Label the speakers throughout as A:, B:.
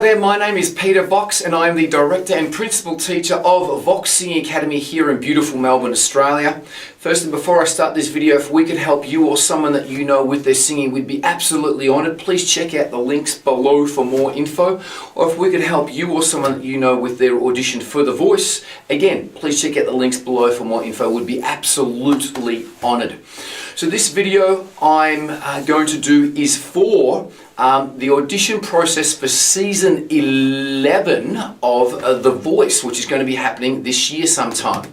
A: there, my name is Peter Vox and I am the Director and Principal Teacher of Vox Singing Academy here in beautiful Melbourne, Australia. Firstly, before I start this video, if we could help you or someone that you know with their singing, we'd be absolutely honoured. Please check out the links below for more info. Or if we could help you or someone that you know with their audition for The Voice, again, please check out the links below for more info. We'd be absolutely honoured. So this video I'm going to do is for the audition process for season 11 of The Voice, which is going to be happening this year sometime.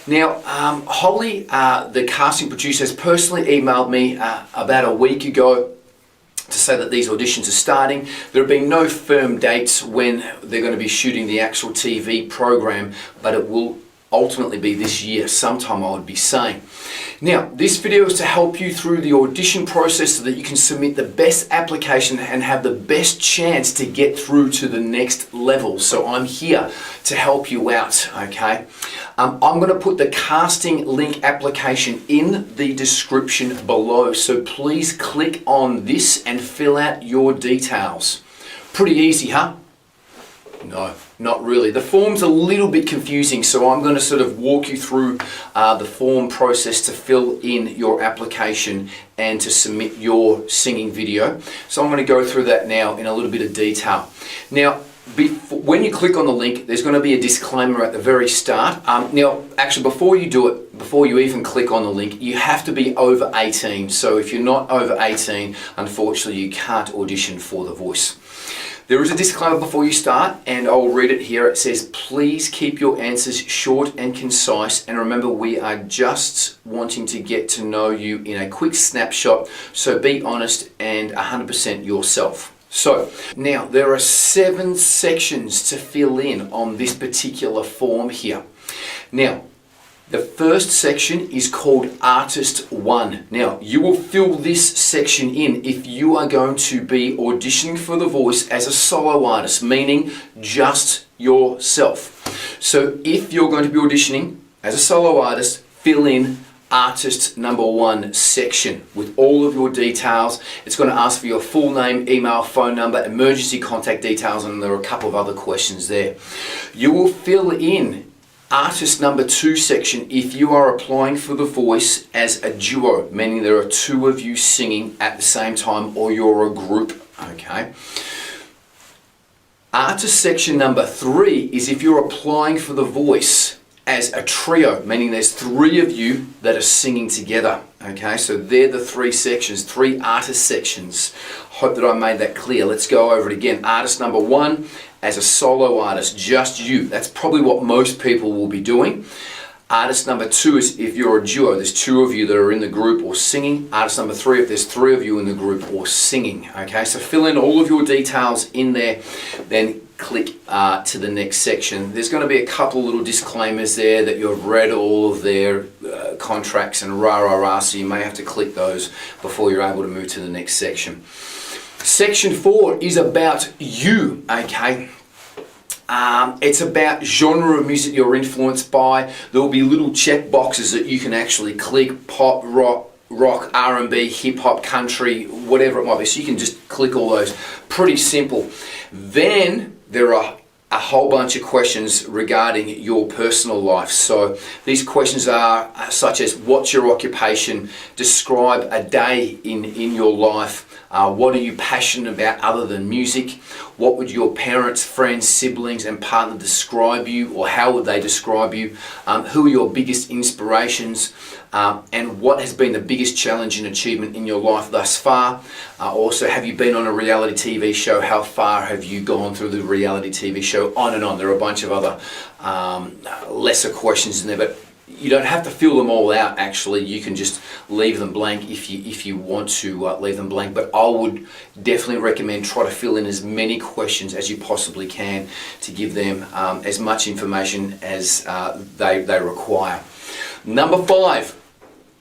A: Now, Holly, the casting producer, has personally emailed me about a week ago to say that these auditions are starting. There have been no firm dates when they're going to be shooting the actual TV program, but it will ultimately be this year sometime, I would be saying. Now, this video is to help you through the audition process so that you can submit the best application and have the best chance to get through to the next level. So I'm here to help you out, okay? I'm going to put the casting link application in the description below, so please click on this and fill out your details. Pretty easy, huh? No, not really. The form's a little bit confusing, so I'm going to sort of walk you through the form process to fill in your application and to submit your singing video. So I'm going to go through that now in a little bit of detail. Now, when you click on the link, there's going to be a disclaimer at the very start. Now, actually, before you do it, before you even click on the link, you have to be over 18. So if you're not over 18, unfortunately, you can't audition for The Voice. There is a disclaimer before you start, and I'll read it here. It says, please keep your answers short and concise, and remember, we are just wanting to get to know you in a quick snapshot, so be honest and 100% yourself. So, now, there are 7 sections to fill in on this particular form here. Now, the first section is called Artist 1. Now, you will fill this section in if you are going to be auditioning for The Voice as a solo artist, meaning just yourself. So if you're going to be auditioning as a solo artist, fill in Artist number 1 section with all of your details. It's going to ask for your full name, email, phone number, emergency contact details, and there are a couple of other questions there. You will fill in Artist number 2 section if you are applying for The Voice as a duo, meaning there are 2 of you singing at the same time, or you're a group, okay? Artist section number 3 is if you're applying for The Voice as a trio, meaning there's 3 of you that are singing together, okay? So they're the 3 sections, 3 artist sections. Hope that I made that clear. Let's go over it again. Artist number 1, as a solo artist, just you. That's probably what most people will be doing. Artist number 2 is if you're a duo, there's 2 of you that are in the group or singing. Artist number 3, if there's 3 of you in the group or singing, okay? So fill in all of your details in there, then click to the next section. There's going to be a couple little disclaimers there that you've read all of their contracts and so you may have to click those before you're able to move to the next section. Section 4 is about you, okay? It's about genre of music you're influenced by. There will be little check boxes that you can actually click: pop, rock, R&B, hip-hop, country, whatever it might be. So you can just click all those. Pretty simple. Then there are a whole bunch of questions regarding your personal life. So these questions are such as, what's your occupation? Describe a day in your life. What are you passionate about other than music? What would your parents, friends, siblings and partner describe you, or how would they describe you? Who are your biggest inspirations? And what has been the biggest challenge and achievement in your life thus far? Also, have you been on a reality TV show? How far have you gone through the reality TV show? On and on. There are a bunch of other lesser questions in there, but you don't have to fill them all out. Actually, you can just leave them blank if you want to leave them blank. But I would definitely recommend try to fill in as many questions as you possibly can to give them as much information as they require. Number 5.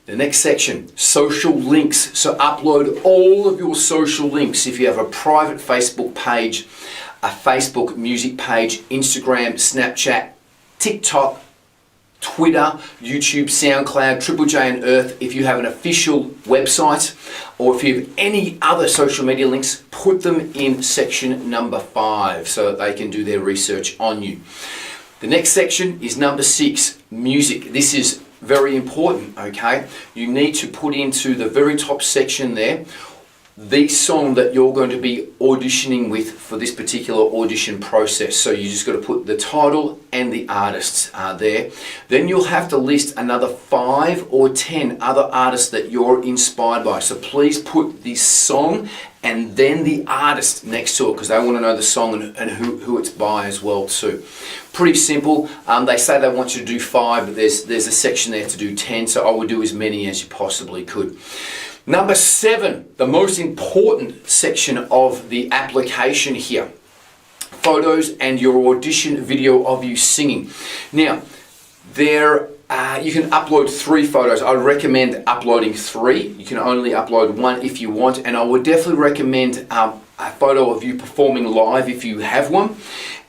A: The next section, social links. So upload all of your social links. If you have a private Facebook page, a Facebook music page, Instagram, Snapchat, TikTok, Twitter, YouTube, SoundCloud, Triple J and Earth. If you have an official website or if you have any other social media links, put them in section number 5 so that they can do their research on you. The next section is number 6, music. This is very important, okay? You need to put into the very top section there the song that you're going to be auditioning with for this particular audition process. So you just got to put the title and the artists there. Then you'll have to list another 5 or 10 other artists that you're inspired by. So please put the song and then the artist next to it, because they want to know the song and who it's by as well too. Pretty simple. They say they want you to do 5, but there's a section there to do 10, so I would do as many as you possibly could. Number 7, the most important section of the application here. Photos and your audition video of you singing. Now, you can upload 3 photos. I would recommend uploading 3. You can only upload 1 if you want, and I would definitely recommend a photo of you performing live if you have one,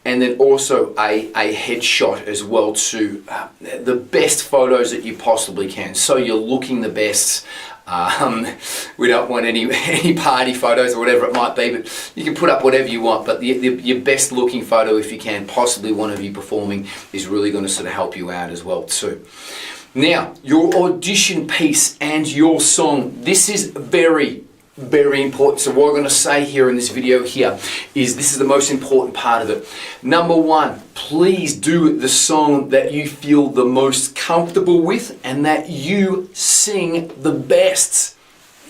A: and then also a headshot as well too. The best photos that you possibly can, so you're looking the best. We don't want any party photos or whatever it might be, but you can put up whatever you want, but your best looking photo, if you can, possibly one of you performing, is really going to sort of help you out as well too. Now, your audition piece and your song, this is very important. So what we're going to say here in this video here is this is the most important part of it. Number 1, please do the song that you feel the most comfortable with and that you sing the best.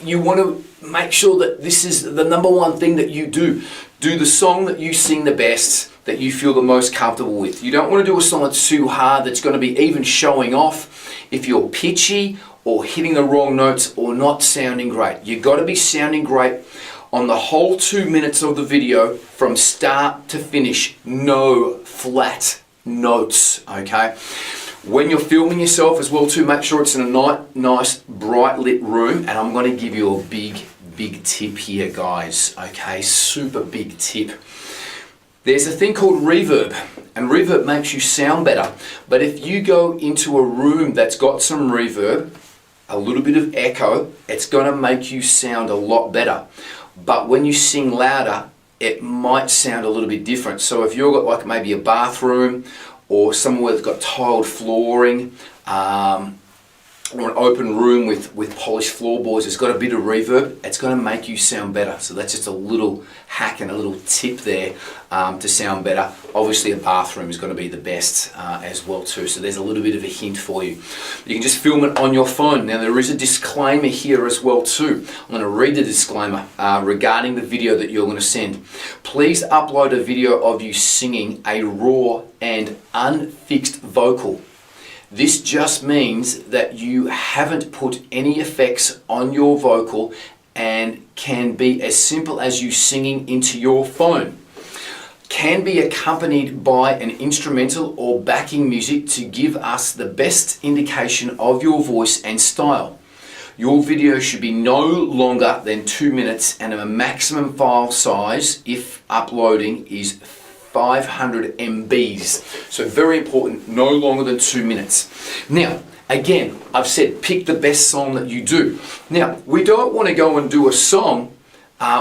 A: You want to make sure that this is the number 1 thing that you do. Do the song that you sing the best, that you feel the most comfortable with. You don't want to do a song that's too hard, that's going to be even showing off if you're pitchy or hitting the wrong notes or not sounding great. You've got to be sounding great on the whole 2 minutes of the video from start to finish. No flat notes, okay? When you're filming yourself as well too, make sure it's in a nice bright lit room, and I'm going to give you a big tip here, guys, okay? Super big tip. There's a thing called reverb, and reverb makes you sound better. But if you go into a room that's got some reverb, a little bit of echo, it's going to make you sound a lot better. But when you sing louder, it might sound a little bit different. So if you've got like maybe a bathroom or somewhere that's got tiled flooring, or an open room with polished floorboards, it's got a bit of reverb, it's going to make you sound better. So that's just a little hack and a little tip there to sound better. Obviously a bathroom is going to be the best as well too, so there's a little bit of a hint for you. You can just film it on your phone. Now there is a disclaimer here as well too. I'm going to read the disclaimer regarding the video that you're going to send. Please upload a video of you singing a raw and unfixed vocal. This just means that you haven't put any effects on your vocal and can be as simple as you singing into your phone. Can be accompanied by an instrumental or backing music to give us the best indication of your voice and style. Your video should be no longer than 2 minutes, and a maximum file size, if uploading, is 500 MBs. So very important, no longer than 2 minutes. Now, again, I've said pick the best song that you do. Now, we don't want to go and do a song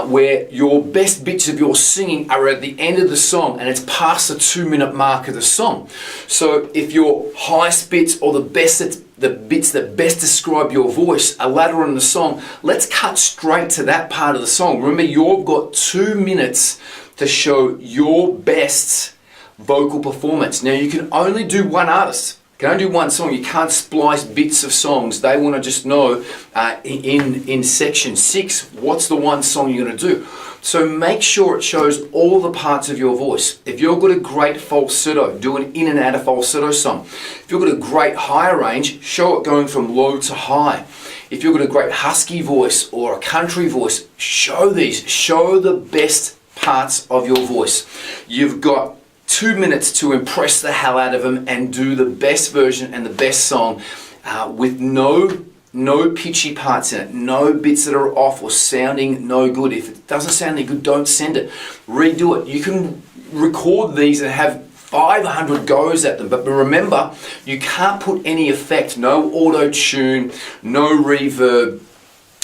A: where your best bits of your singing are at the end of the song and it's past the 2 minute mark of the song. So if your highest bits or the bits that best describe your voice are later in the song, let's cut straight to that part of the song. Remember, you've got 2 minutes to show your best vocal performance. Now you can only do one artist. You can only do one song. You can't splice bits of songs. They want to just know in section 6 what's the one song you're going to do. So make sure it shows all the parts of your voice. If you've got a great falsetto, do an in and out of falsetto song. If you've got a great higher range, show it going from low to high. If you've got a great husky voice or a country voice, show these. Show the best parts of your voice. You've got 2 minutes to impress the hell out of them and do the best version and the best song with no pitchy parts in it, no bits that are off or sounding no good. If it doesn't sound any good, don't send it. Redo it. You can record these and have 500 goes at them. But remember, you can't put any effect, no auto-tune, no reverb,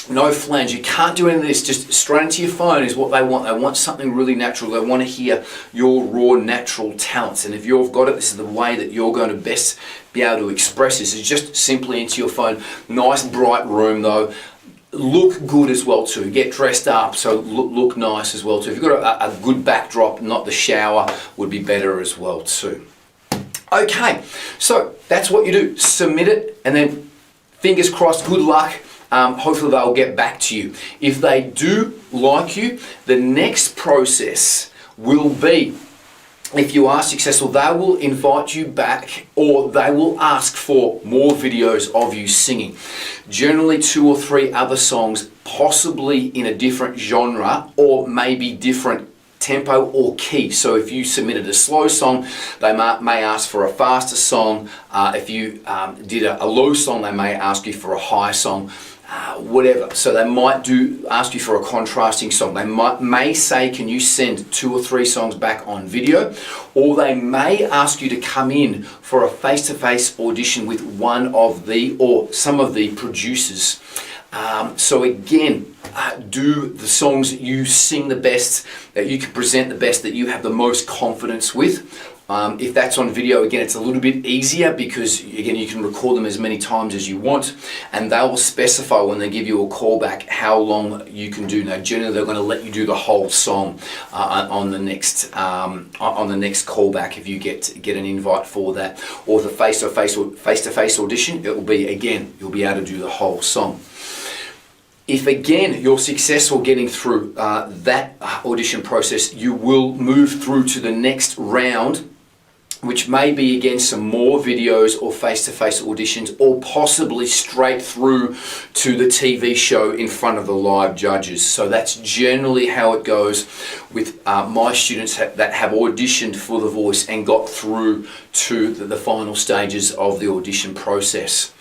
A: no flange. You can't do any of this. Just straight into your phone is what they want. They want something really natural. They want to hear your raw, natural talents. And if you've got it, this is the way that you're going to best be able to express this, is just simply into your phone. Nice, bright room though. Look good as well too. Get dressed up, so look nice as well too. If you've got a good backdrop, not the shower, would be better as well too. Okay, so that's what you do. Submit it, and then fingers crossed, good luck. Hopefully they'll get back to you. If they do like you, the next process will be, if you are successful, they will invite you back, or they will ask for more videos of you singing. Generally 2 or 3 other songs, possibly in a different genre, or maybe different tempo or key. So if you submitted a slow song, they may ask for a faster song. If you did a low song, they may ask you for a high song. Whatever. So they might ask you for a contrasting song. They may say, can you send 2 or 3 songs back on video? Or they may ask you to come in for a face-to-face audition with one of or some of the producers. So again, do the songs that you sing the best, that you can present the best, that you have the most confidence with. If that's on video, again, it's a little bit easier because, again, you can record them as many times as you want, and they will specify when they give you a call back how long you can do. Now, generally, they're going to let you do the whole song on the next callback if you get an invite for that, or the face-to-face audition. It will be, again, you'll be able to do the whole song. If again you're successful getting through that audition process, you will move through to the next round, which may be again some more videos or face-to-face auditions, or possibly straight through to the TV show in front of the live judges. So that's generally how it goes with my students that have auditioned for The Voice and got through to the final stages of the audition process.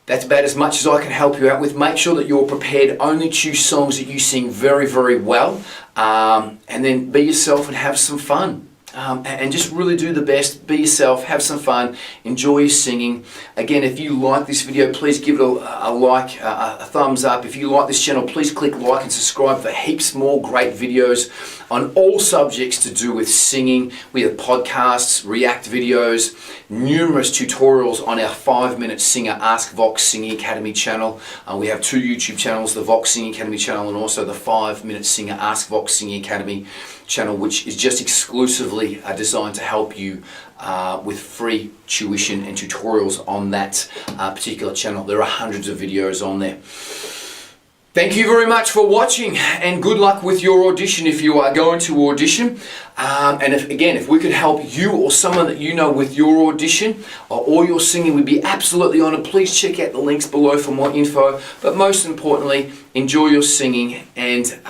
A: That's about as much as I can help you out with. Make sure that you're prepared. Only choose songs that you sing very, very well. And then be yourself and have some fun. And just really do the best. Be yourself, have some fun, enjoy your singing. Again, if you like this video, please give it a like, a thumbs up. If you like this channel, please click like and subscribe for heaps more great videos on all subjects to do with singing. We have podcasts, react videos, numerous tutorials on our 5-Minute Singer Ask Vox Singing Academy channel. We have 2 YouTube channels, the Vox Singing Academy channel and also the 5-Minute Singer Ask Vox Singing Academy channel, which is just exclusively designed to help you with free tuition and tutorials on that particular channel. There are hundreds of videos on there. Thank you very much for watching, and good luck with your audition if you are going to audition. And if we could help you or someone that you know with your audition or your singing, we'd be absolutely honoured. Please check out the links below for more info. But most importantly, enjoy your singing and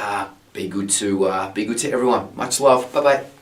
A: be good to everyone. Much love. Bye bye.